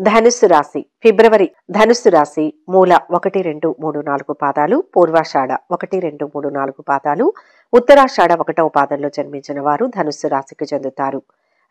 ధనుస్సు రాశి ఫిబ్రవరి. ధనుస్సు రాశి మూల 1, 2, 3, 4 పాదాలు, పూర్వాషాఢ 1, 2, 3, 4 పాదాలు, ఉత్తరాషాఢ 1వ పాదంలో జన్మించిన వారు ధనుస్సు రాశికి చెందుతారు.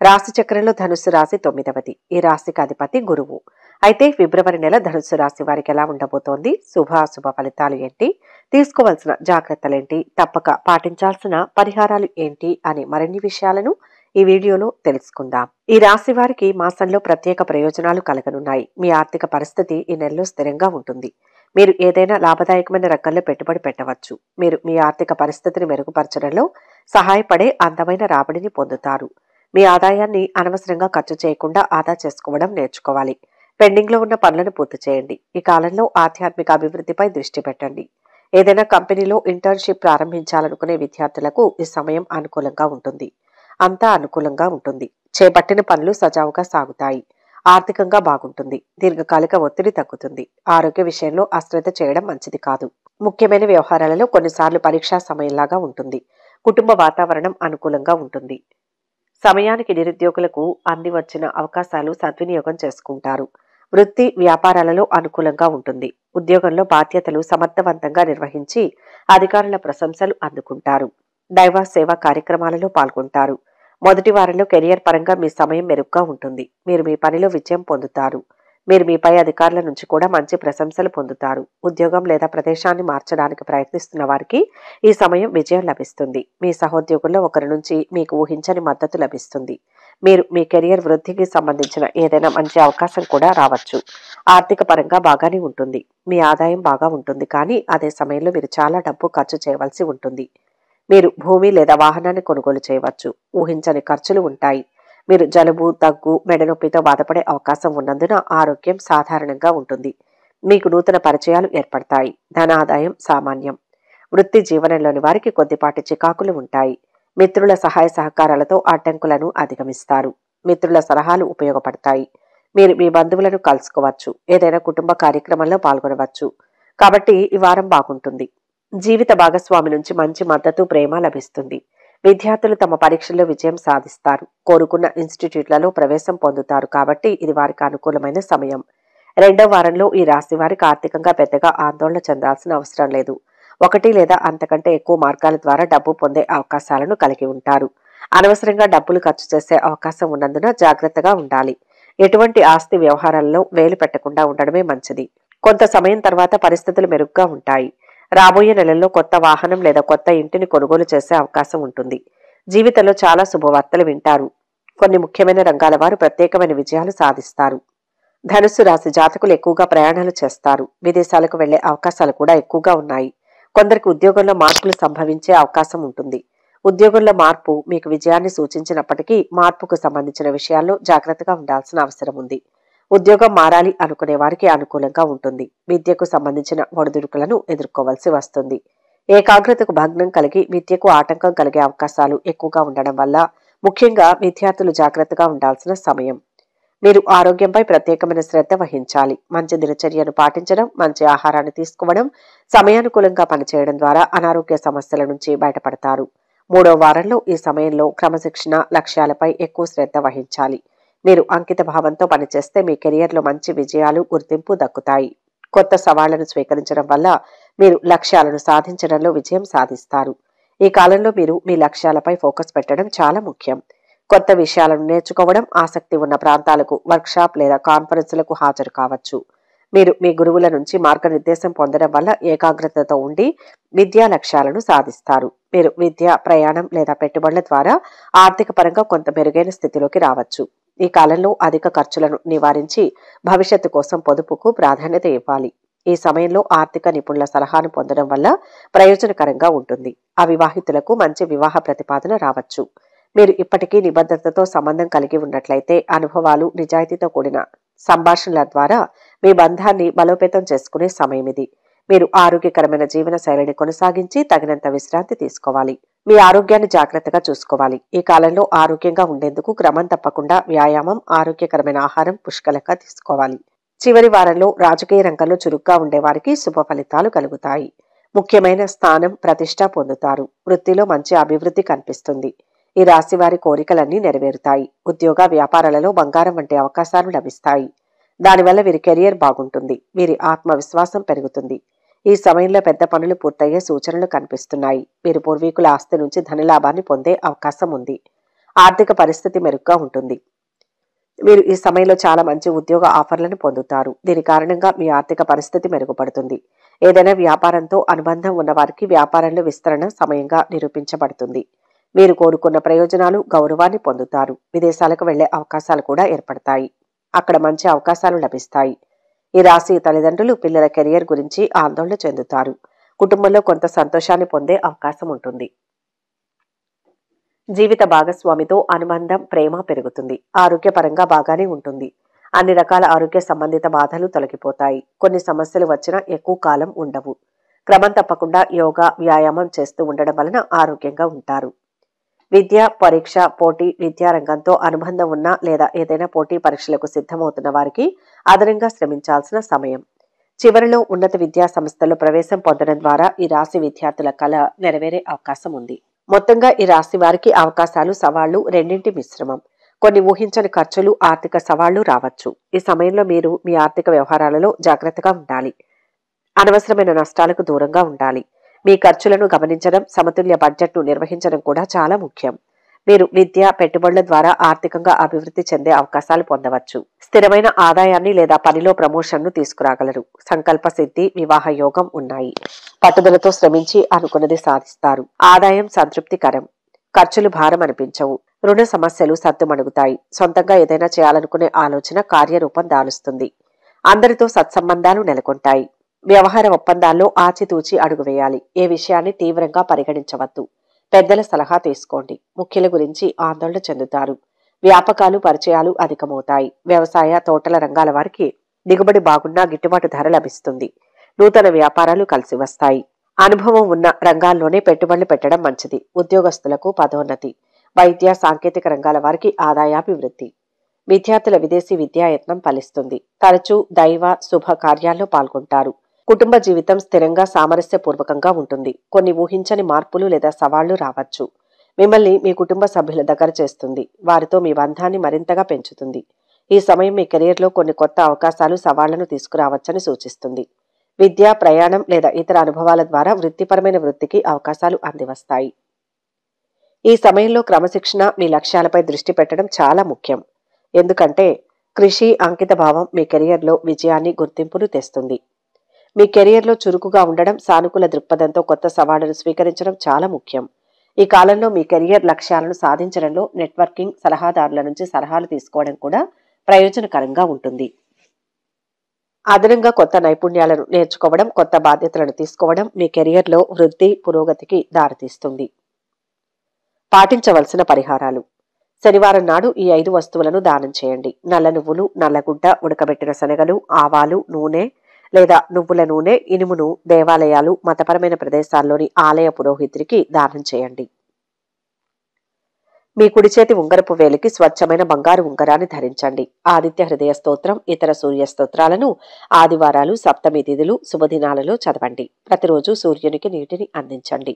రాశి చక్రంలో ధనుస్సు రాశి 9వది. ఈ రాశికి అధిపతి గురువు. అయితే ఫిబ్రవరి నెల ధనుస్సు రాశి వారికి ఎలా ఉండబోతోంది, శుభాశుభ ఫలితాలు ఏంటి, తీసుకోవాల్సిన జాగ్రత్తలేంటి, తప్పక పాటించాల్సిన పరిహారాలు ఏంటి అని మరిన్ని విషయాలను ఈ వీడియోలో తెలుసుకుందాం. ఈ రాశి వారికి మాసంలో ప్రత్యేక ప్రయోజనాలు కలగనున్నాయి. మీ ఆర్థిక పరిస్థితి ఈ నెలలో స్థిరంగా ఉంటుంది. మీరు ఏదైనా లాభదాయకమైన రంగంలో పెట్టుబడి పెట్టవచ్చు. మీరు మీ ఆర్థిక పరిస్థితిని మెరుగుపరచడంలో సహాయపడే అందమైన రాబడిని పొందుతారు. మీ ఆదాయాన్ని అనవసరంగా ఖర్చు చేయకుండా ఆదా చేసుకోవడం నేర్చుకోవాలి. పెండింగ్ లో ఉన్న పనులను పూర్తి చేయండి. ఈ కాలంలో ఆధ్యాత్మిక అభివృద్ధిపై దృష్టి పెట్టండి. ఏదైనా కంపెనీలో ఇంటర్న్షిప్ ప్రారంభించాలనుకునే విద్యార్థులకు ఈ సమయం అనుకూలంగా ఉంటుంది. అంతా అనుకూలంగా ఉంటుంది. చేపట్టిన పనులు సజావుగా సాగుతాయి. ఆర్థికంగా బాగుంటుంది. దీర్ఘకాలిక ఒత్తిడి తగ్గుతుంది. ఆరోగ్య విషయంలో అశ్రద్ధ చేయడం మంచిది కాదు. ముఖ్యమైన వ్యవహారాలలో కొన్నిసార్లు పరీక్షా సమయంలాగా ఉంటుంది. కుటుంబ వాతావరణం అనుకూలంగా ఉంటుంది. సమయానికి నిరుద్యోగులకు అంది వచ్చిన అవకాశాలు సద్వినియోగం చేసుకుంటారు. వృత్తి వ్యాపారాలలో అనుకూలంగా ఉంటుంది. ఉద్యోగంలో బాధ్యతలు సమర్థవంతంగా నిర్వహించి అధికారుల ప్రశంసలు అందుకుంటారు. దైవ సేవా కార్యక్రమాలలో పాల్గొంటారు. మొదటి వారంలో కెరియర్ పరంగా మీ సమయం మెరుగ్గా ఉంటుంది. మీరు మీ పనిలో విజయం పొందుతారు. మీరు మీ పై అధికారుల నుంచి కూడా మంచి ప్రశంసలు పొందుతారు. ఉద్యోగం లేదా ప్రదేశాన్ని మార్చడానికి ప్రయత్నిస్తున్న వారికి ఈ సమయం విజయం లభిస్తుంది. మీ సహోద్యోగుల్లో ఒకరి నుంచి మీకు ఊహించని మద్దతు లభిస్తుంది. మీరు మీ కెరియర్ వృద్ధికి సంబంధించిన ఏదైనా మంచి అవకాశం కూడా రావచ్చు. ఆర్థిక పరంగా బాగానే ఉంటుంది. మీ ఆదాయం బాగా ఉంటుంది, కానీ అదే సమయంలో మీరు చాలా డబ్బు ఖర్చు చేయవలసి ఉంటుంది. మీరు భూమి లేదా వాహనాన్ని కొనుగోలు చేయవచ్చు. ఊహించని ఖర్చులు ఉంటాయి. మీరు జలుబు, దగ్గు, మెడనొప్పితో బాధపడే అవకాశం ఉన్నందున ఆరోగ్యం సాధారణంగా ఉంటుంది. మీకు నూతన పరిచయాలు ఏర్పడతాయి. ధన ఆదాయం సామాన్యం. వృత్తి జీవనంలోని వారికి కొద్దిపాటి చికాకులు ఉంటాయి. మిత్రుల సహాయ సహకారాలతో అడ్డంకులను అధిగమిస్తారు. మిత్రుల సలహాలు ఉపయోగపడతాయి. మీరు మీ బంధువులను కలుసుకోవచ్చు. ఏదైనా కుటుంబ కార్యక్రమంలో పాల్గొనవచ్చు. కాబట్టి ఈ వారం బాగుంటుంది. జీవిత భాగస్వామి నుంచి మంచి మద్దతు, ప్రేమ లభిస్తుంది. విద్యార్థులు తమ పరీక్షల్లో విజయం సాధిస్తారు. కోరుకున్న ఇన్స్టిట్యూట్లలో ప్రవేశం పొందుతారు. కాబట్టి ఇది వారికి అనుకూలమైన సమయం. రెండవ వారంలో ఈ రాశి వారికి ఆర్థికంగా పెద్దగా ఆందోళన చెందాల్సిన అవసరం లేదు. 1 లేదా అంతకంటే ఎక్కువ మార్గాల ద్వారా డబ్బు పొందే అవకాశాలను కలిగి ఉంటారు. అనవసరంగా డబ్బులు ఖర్చు చేసే అవకాశం ఉన్నందున జాగ్రత్తగా ఉండాలి. ఎటువంటి ఆస్తి వ్యవహారాల్లో వేలు పెట్టకుండా ఉండడమే మంచిది. కొంత సమయం తర్వాత పరిస్థితులు మెరుగ్గా ఉంటాయి. రాబోయే నెలల్లో కొత్త వాహనం లేదా కొత్త ఇంటిని కొనుగోలు చేసే అవకాశం ఉంటుంది. జీవితంలో చాలా శుభవార్తలు వింటారు. కొన్ని ముఖ్యమైన రంగాల వారు ప్రత్యేకమైన విజయాలు సాధిస్తారు. ధనుస్సు రాశి జాతకులు ఎక్కువగా ప్రయాణాలు చేస్తారు. విదేశాలకు వెళ్లే అవకాశాలు కూడా ఎక్కువగా ఉన్నాయి. కొందరికి ఉద్యోగంలో మార్పులు సంభవించే అవకాశం ఉంటుంది. ఉద్యోగంలో మార్పు మీకు విజయాన్ని సూచించినప్పటికీ మార్పుకు సంబంధించిన విషయాల్లో జాగ్రత్తగా ఉండాల్సిన అవసరం ఉంది. ఉద్యోగం మారాలి అనుకునే వారికి అనుకూలంగా ఉంటుంది. విద్యకు సంబంధించిన ఒడిదుడుకులను ఎదుర్కోవాల్సి వస్తుంది. ఏకాగ్రతకు భగ్నం కలిగి విద్యకు ఆటంకం కలిగే అవకాశాలు ఎక్కువగా ఉండడం వల్ల ముఖ్యంగా విద్యార్థులు జాగ్రత్తగా ఉండాల్సిన సమయం. మీరు ఆరోగ్యంపై ప్రత్యేకమైన శ్రద్ధ వహించాలి. మంచి దినచర్యను పాటించడం, మంచి ఆహారాన్ని తీసుకోవడం, సమయానుకూలంగా పనిచేయడం ద్వారా అనారోగ్య సమస్యల నుంచి బయటపడతారు. 3వ వారంలో ఈ సమయంలో క్రమశిక్షణ, లక్ష్యాలపై ఎక్కువ శ్రద్ధ వహించాలి. మీరు అంకిత భావంతో పనిచేస్తే మీ కెరియర్లో మంచి విజయాలు, గుర్తింపు దక్కుతాయి. కొత్త సవాళ్లను స్వీకరించడం వల్ల మీరు లక్ష్యాలను సాధించడంలో విజయం సాధిస్తారు. ఈ కాలంలో మీరు మీ లక్ష్యాలపై ఫోకస్ పెట్టడం చాలా ముఖ్యం. కొత్త విషయాలను నేర్చుకోవడం, ఆసక్తి ఉన్న ప్రాంతాలకు, వర్క్షాప్ లేదా కాన్ఫరెన్సులకు హాజరు కావచ్చు. మీరు మీ గురువుల నుంచి మార్గనిర్దేశం పొందడం వల్ల ఏకాగ్రతతో ఉండి విద్యా లక్ష్యాలను సాధిస్తారు. మీరు విద్య, ప్రయాణం లేదా పెట్టుబడుల ద్వారా ఆర్థిక పరంగా కొంత మెరుగైన స్థితిలోకి రావచ్చు. ఈ కాలంలో అధిక ఖర్చులను నివారించి భవిష్యత్తు కోసం పొదుపుకు ప్రాధాన్యత ఇవ్వాలి. ఈ సమయంలో ఆర్థిక నిపుణుల సలహాను పొందడం వల్ల ప్రయోజనకరంగా ఉంటుంది. అవివాహితులకు మంచి వివాహ ప్రతిపాదన రావచ్చు. మీరు ఇప్పటికీ నిబద్ధతతో సంబంధం కలిగి ఉన్నట్లయితే అనుభవాలు, నిజాయితీతో కూడిన సంభాషణల ద్వారా మీ బంధాన్ని బలోపేతం చేసుకునే సమయం ఇది. మీరు ఆరోగ్యకరమైన జీవన శైలిని కొనసాగించి తగినంత విశ్రాంతి తీసుకోవాలి. మీ ఆరోగ్యాన్ని జాగ్రత్తగా చూసుకోవాలి. ఈ కాలంలో ఆరోగ్యంగా ఉండేందుకు క్రమం తప్పకుండా వ్యాయామం, ఆరోగ్యకరమైన ఆహారం పుష్కలంగా తీసుకోవాలి. చివరి వారంలో రాజకీయ రంగంలో చురుగ్గా ఉండేవారికి శుభ ఫలితాలు కలుగుతాయి. ముఖ్యమైన స్థానం, ప్రతిష్ట పొందుతారు. వృత్తిలో మంచి అభివృద్ధి కనిపిస్తుంది. ఈ రాశి వారి కోరికలన్నీ నెరవేరుతాయి. ఉద్యోగ వ్యాపారాలలో బంగారం వంటి అవకాశాలు లభిస్తాయి. దానివల్ల వీరి కెరియర్ బాగుంటుంది. వీరి ఆత్మవిశ్వాసం పెరుగుతుంది. ఈ సమయంలో పెద్ద పనులు పూర్తయ్యే సూచనలు కనిపిస్తున్నాయి. వీరు పూర్వీకుల ఆస్తి నుంచి ధనలాభాన్ని పొందే అవకాశం ఉంది. ఆర్థిక పరిస్థితి మెరుగ్గా ఉంటుంది. మీరు ఈ సమయంలో చాలా మంచి ఉద్యోగ ఆఫర్లను పొందుతారు. దీని కారణంగా మీ ఆర్థిక పరిస్థితి మెరుగుపడుతుంది. ఏదైనా వ్యాపారంతో అనుబంధం ఉన్న వారికి వ్యాపారంలో విస్తరణ సమయంగా నిరూపించబడుతుంది. మీరు కోరుకున్న ప్రయోజనాలు, గౌరవాన్ని పొందుతారు. విదేశాలకు వెళ్లే అవకాశాలు కూడా ఏర్పడతాయి. అక్కడ మంచి అవకాశాలు లభిస్తాయి. ఈ రాశి తల్లిదండ్రులు పిల్లల కెరియర్ గురించి ఆందోళన చెందుతారు. కుటుంబంలో కొంత సంతోషాన్ని పొందే అవకాశం ఉంటుంది. జీవిత భాగస్వామితో అనుబంధం, ప్రేమ పెరుగుతుంది. ఆరోగ్యపరంగా బాగానే ఉంటుంది. అన్ని రకాల ఆరోగ్య సంబంధిత బాధలు తొలగిపోతాయి. కొన్ని సమస్యలు వచ్చినా ఎక్కువ కాలం ఉండవు. క్రమం తప్పకుండా యోగా, వ్యాయామం చేస్తూ ఉండడం వలన ఆరోగ్యంగా ఉంటారు. విద్య, పరీక్ష, పోటీ విద్యారంగంతో అనుబంధం ఉన్న లేదా ఏదైనా పోటీ పరీక్షలకు సిద్ధమవుతున్న వారికి అదనంగా శ్రమించాల్సిన సమయం. చివరిలో ఉన్నత విద్యా సంస్థల్లో ప్రవేశం పొందడం ద్వారా ఈ రాశి విద్యార్థుల కళ నెరవేరే అవకాశం ఉంది. మొత్తంగా ఈ రాశి వారికి అవకాశాలు, సవాళ్లు రెండింటి మిశ్రమం. కొన్ని ఊహించని ఖర్చులు, ఆర్థిక సవాళ్లు రావచ్చు. ఈ సమయంలో మీరు మీ ఆర్థిక వ్యవహారాలలో జాగ్రత్తగా ఉండాలి. అనవసరమైన నష్టాలకు దూరంగా ఉండాలి. మీ ఖర్చులను గమనించడం, సమతుల్య బడ్జెట్ను నిర్వహించడం కూడా చాలా ముఖ్యం. మీరు విద్య, పెట్టుబడుల ద్వారా ఆర్థికంగా అభివృద్ధి చెందే అవకాశాలు పొందవచ్చు. స్థిరమైన ఆదాయాన్ని లేదా పనిలో ప్రమోషన్ను తీసుకురాగలరు. సంకల్ప సిద్ధి, వివాహ యోగం ఉన్నాయి. పట్టుదలతో శ్రమించి అనుకున్నది సాధిస్తారు. ఆదాయం సంతృప్తికరం. ఖర్చులు భారం అనిపించవు. రుణ సమస్యలు సద్దుమణుగుతాయి. సొంతంగా ఏదైనా చేయాలనుకునే ఆలోచన కార్యరూపం దాలుస్తుంది. అందరితో సత్సంబంధాలు నెలకొంటాయి. వ్యవహార ఒప్పందాల్లో ఆచితూచి అడుగు వేయాలి. ఏ విషయాన్ని తీవ్రంగా పరిగణించవద్దు. పెద్దల సలహా తీసుకోండి. ముఖ్యుల గురించి ఆందోళన చెందుతారు. వ్యాపకాలు, పరిచయాలు అధికమవుతాయి. వ్యవసాయ, తోటల రంగాల వారికి దిగుబడి బాగున్నా గిట్టుబాటు ధర లభిస్తుంది. నూతన వ్యాపారాలు కలిసి వస్తాయి. అనుభవం ఉన్న రంగాల్లోనే పెట్టుబడులు పెట్టడం మంచిది. ఉద్యోగస్తులకు పదోన్నతి. వైద్య, సాంకేతిక రంగాల వారికి ఆదాయాభివృద్ధి. విద్యార్థుల విదేశీ విద్యాయత్నం ఫలిస్తుంది. తరచూ దైవ, శుభ కార్యాల్లో పాల్గొంటారు. కుటుంబ జీవితం స్థిరంగా, సామరస్యపూర్వకంగా ఉంటుంది. కొన్ని ఊహించని మార్పులు లేదా సవాళ్లు రావచ్చు. మిమ్మల్ని మీ కుటుంబ సభ్యుల దగ్గర చేస్తుంది. వారితో మీ బంధాన్ని మరింతగా పెంచుతుంది. ఈ సమయం మీ కెరీర్లో కొన్ని కొత్త అవకాశాలు, సవాళ్లను తీసుకురావచ్చని సూచిస్తుంది. విద్య, ప్రయాణం లేదా ఇతర అనుభవాల ద్వారా వృత్తిపరమైన వృద్ధికి అవకాశాలు అందివస్తాయి. ఈ సమయంలో క్రమశిక్షణ, మీ లక్ష్యాలపై దృష్టి పెట్టడం చాలా ముఖ్యం. ఎందుకంటే కృషి, అంకిత భావం మీ కెరియర్లో విజయాన్ని, గుర్తింపును తెస్తుంది. మీ కెరియర్లో చురుకుగా ఉండడం, సానుకూల దృక్పథంతో కొత్త సవాళ్లను స్వీకరించడం చాలా ముఖ్యం. ఈ కాలంలో మీ కెరియర్ లక్ష్యాలను సాధించడంలో నెట్వర్కింగ్, సలహాదారుల నుంచి సలహాలు తీసుకోవడం కూడా ప్రయోజనకరంగా ఉంటుంది. అదనంగా కొత్త నైపుణ్యాలను నేర్చుకోవడం, కొత్త బాధ్యతలను తీసుకోవడం మీ కెరియర్లో వృద్ధి, పురోగతికి దారితీస్తుంది. పాటించవలసిన పరిహారాలు. శనివారం నాడు ఈ 5 వస్తువులను దానం చేయండి. నల్ల నువ్వులు, నల్లగుడ్డ, ఉడకబెట్టిన శనగలు, ఆవాలు, నూనె లేదా నువ్వుల నూనె, ఇనుమును దేవాలయాలు, మతపరమైన ప్రదేశాల్లోని ఆలయ పురోహితుడికి దానం చేయండి. మీ కుడి చేతి ఉంగరపు వేలికి స్వచ్ఛమైన బంగారు ఉంగరాన్ని ధరించండి. ఆదిత్య హృదయ స్తోత్రం, ఇతర సూర్య స్తోత్రాలను ఆదివారాలు, సప్తమి తిథులు, శుభదినాలలో చదవండి. ప్రతిరోజు సూర్యునికి నీటిని అందించండి.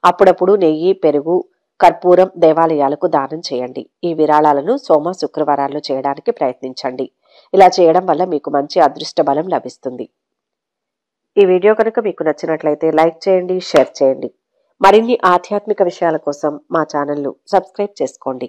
అప్పుడప్పుడు నెయ్యి, పెరుగు, కర్పూరం దేవాలయాలకు దానం చేయండి. ఈ విరాళాలను సోమ, శుక్రవారాల్లో చేయడానికి ప్రయత్నించండి. ఇలా చేయడం వల్ల మీకు మంచి అదృష్ట బలం లభిస్తుంది. ఈ వీడియో కనుక మీకు నచ్చినట్లయితే లైక్ చేయండి, షేర్ చేయండి. మరిన్ని ఆధ్యాత్మిక విషయాల కోసం మా ఛానల్ను సబ్స్క్రైబ్ చేసుకోండి.